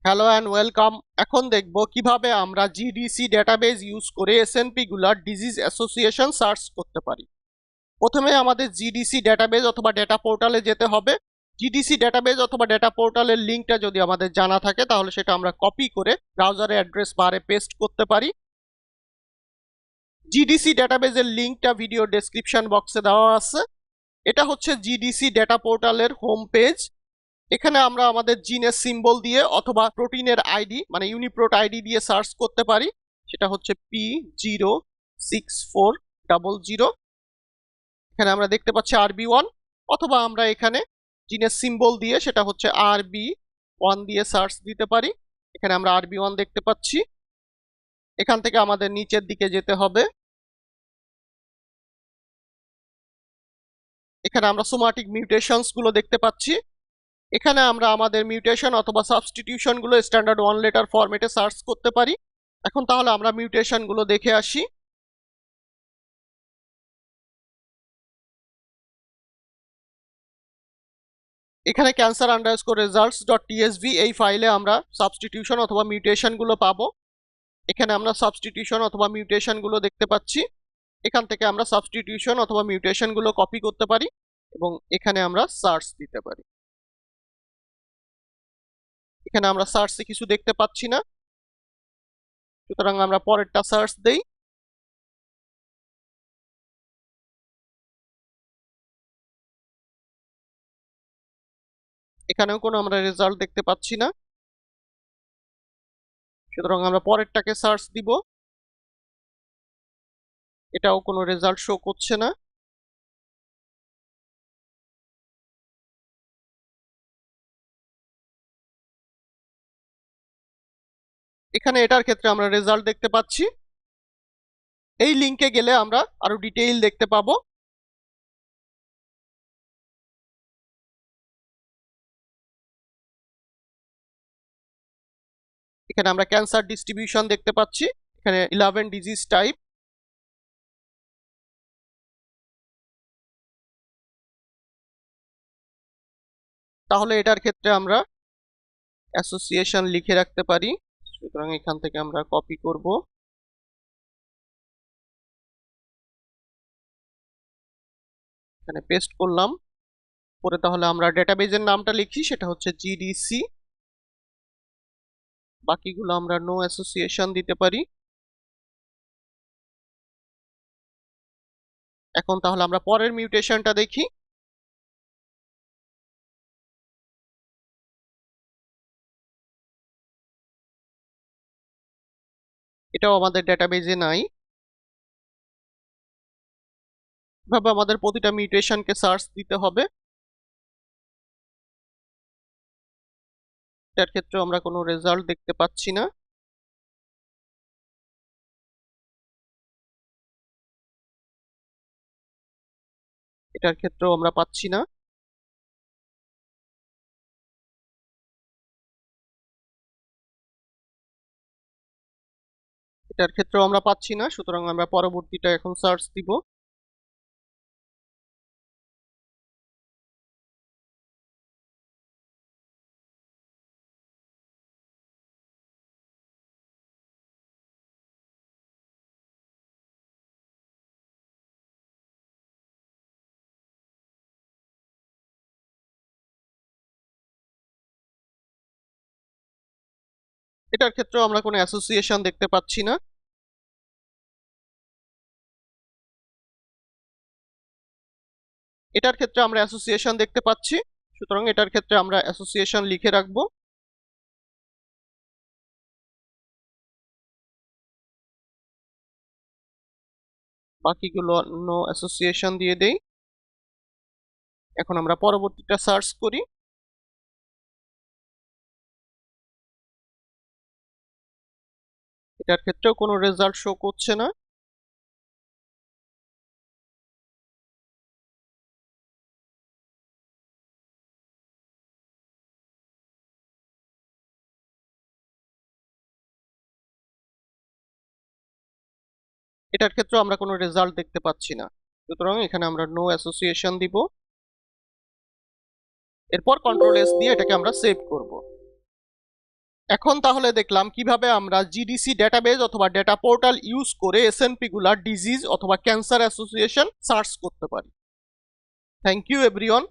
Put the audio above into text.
Hello and welcome. এখন দেখব কিভাবে আমরা জিডিসি ডেটাবেজ ইউজ করে এসএনপি গুলার ডিজিজ অ্যাসোসিয়েশন সার্চ করতে পারি। প্রথমে আমাদের জিডিসি ডেটাবেজ অথবা ডেটা পোর্টালে যেতে হবে। জিডিসি ডেটাবেজ অথবা ডেটা পোর্টালের লিঙ্কটা যদি আমাদের জানা থাকে তাহলে সেটা আমরা কপি করে ব্রাউজারে অ্যাড্রেস বারে পেস্ট করতে পারি। জিডিসি ডেটাবেজের লিঙ্কটা ভিডিও ডেসক্রিপশন বক্সে দেওয়া আছে। এটা হচ্ছে জিডিসি ডেটা পোর্টালের হোম পেজ। এখানে আমরা আমাদের জিনের সিম্বল দিয়ে অথবা প্রোটিনের আইডি মানে ইউনিপ্রোট আইডি দিয়ে সার্চ করতে পারি। সেটা হচ্ছে P06400। এখানে আমরা দেখতে পাচ্ছি RB1, অথবা আমরা এখানে জিনের সিম্বল দিয়ে সেটা হচ্ছে RB1 দিয়ে সার্চ দিতে পারি। এখানে আমরা RB1 দেখতে পাচ্ছি। এখান থেকে আমাদের নিচের দিকে যেতে হবে। এখানে আমরা সোমাটিক মিউটেশনস গুলো দেখতে পাচ্ছি। এখানে আমরা আমাদের মিউটেশন অথবা সাবস্টিটিউশন গুলো স্ট্যান্ডার্ড 1 লেটার ফরম্যাটে সার্চ করতে পারি। এখন তাহলে আমরা মিউটেশন গুলো দেখে আসি। এখানে ক্যান্সার আন্ডারস্কোর রেজাল্টস ডট টিএসভি এই ফাইলে আমরা সাবস্টিটিউশন অথবা মিউটেশন গুলো পাবো। এখানে আমরা সাবস্টিটিউশন অথবা মিউটেশন গুলো দেখতে পাচ্ছি। এখান থেকে আমরা সাবস্টিটিউশন অথবা মিউটেশন গুলো কপি করতে পারি এবং এখানে আমরা সার্চ দিতে পারি। এখানে আমরা সার্চে কিছু দেখতে পাচ্ছি না, সুতরাং আমরা পরেরটা সার্চ দেই। এখানেও কোনো আমরা রেজাল্ট দেখতে পাচ্ছি না, সুতরাং আমরা পরেরটাকে সার্চ দিব। এটাও কোনো রেজাল্ট শো করছে না। এখানে এটার ক্ষেত্রে আমরা রেজাল্ট দেখতে পাচ্ছি। এই লিংকে গেলে আমরা আরো ডিটেইল দেখতে পাবো। এখানে আমরা ক্যান্সার ডিস্ট্রিবিউশন দেখতে পাচ্ছি। এখানে 11 ডিজিজ টাইপ। তাহলে এটার ক্ষেত্রে আমরা অ্যাসোসিয়েশন লিখে রাখতে পারি, সুতরাং এখান থেকে আমরা কপি করব। এখানে পেস্ট করলাম। পরে তাহলে আমরা ডেটাবেজের নামটা লিখি, সেটা হচ্ছে জিডিসি। বাকিগুলো আমরা নো অ্যাসোসিয়েশন দিতে পারি। এখন তাহলে আমরা পরের মিউটেশনটা দেখি। এটাও আমাদের ডেটাবেজে নাই। এভাবে আমাদের প্রতিটা মিউটেশনকে সার্চ দিতে হবে। এটার ক্ষেত্রে আমরা কোনো রেজাল্ট দেখতে পাচ্ছি না। এটার ক্ষেত্রেও আমরা পাচ্ছি না। এটার ক্ষেত্রেও আমরা পাচ্ছি না, সুতরাং আমরা পরবর্তীটা এখন সার্চ দিব। এটার ক্ষেত্রেও আমরা কোনো অ্যাসোসিয়েশন দেখতে পাচ্ছি না। এটার ক্ষেত্রে আমরা অ্যাসোসিয়েশন দেখতে পাচ্ছি, সুতরাং এটার ক্ষেত্রে আমরা অ্যাসোসিয়েশন লিখে রাখবো। বাকিগুলো নো অ্যাসোসিয়েশন দিয়ে দেই। এখন আমরা পরবর্তীটা সার্চ করি। এটার ক্ষেত্রেও কোনো রেজাল্ট শো করছে না। এটার ক্ষেত্রেও আমরা কোনো রেজাল্ট দেখতে পাচ্ছি না, সুতরাং এখানে আমরা নো অ্যাসোসিয়েশন দিব। এরপর কন্ট্রোল এস দিয়ে এটাকে আমরা সেভ করব। এখন তাহলে দেখলাম কিভাবে আমরা জিডিসি ডেটাবেজ অথবা ডেটা পোর্টাল ইউজ করে এসএনপি গুলার ডিজিজ অথবা ক্যান্সার অ্যাসোসিয়েশন সার্চ করতে পারি। Thank you everyone.